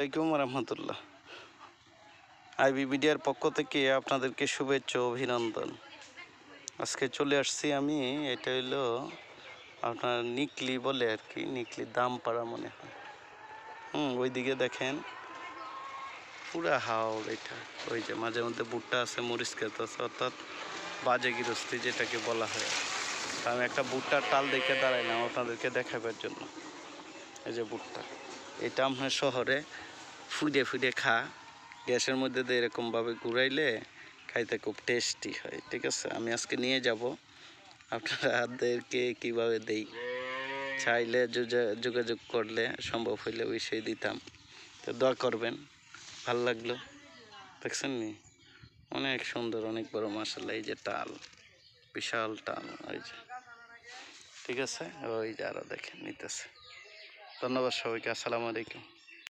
আসসালামাইকুম রহমতুল্লাহ। আইবি মিডিয়ার পক্ষ থেকে আপনাদেরকে শুভেচ্ছা ও অভিনন্দন। আজকে চলে আসছি আমি, এটা হইলো আপনার নিকলি বলে আর কি, নিকলি দামপাড়া মনে হয়। ওইদিকে দেখেন পুরা হাওড় এটা। ওই যে মাঝে মধ্যে ভুট্টা আছে, মরিচ ক্ষেত আছে, অর্থাৎ বাজে গৃহস্থী যেটাকে বলা হয়। আমি একটা ভুট্টার টাল দেখে দাঁড়াইলাম আপনাদেরকে দেখাবার জন্য। এই যে ভুট্টা, এটা আপনার শহরে ফুটে ফুটে গ্যাসের মধ্যে দিয়ে এরকমভাবে ঘুরাইলে খাইতে খুব টেস্টি হয়। ঠিক আছে, আমি আজকে নিয়ে যাব আপনাদেরকে কীভাবে দেই, চাইলে যোগাযোগ করলে সম্ভব হইলে অবশ্যই দিতাম। তো দোয়া করবেন। ভাল লাগলো, দেখছেন নি অনেক সুন্দর, অনেক বড় মাশাআল্লাহ। এই যে টাল, বিশাল টাল, ওই যে ঠিক আছে, ওই যে আরও দেখেন নিতেছে। ধন্যবাদ সবাইকে, আসসালামু আলাইকুম।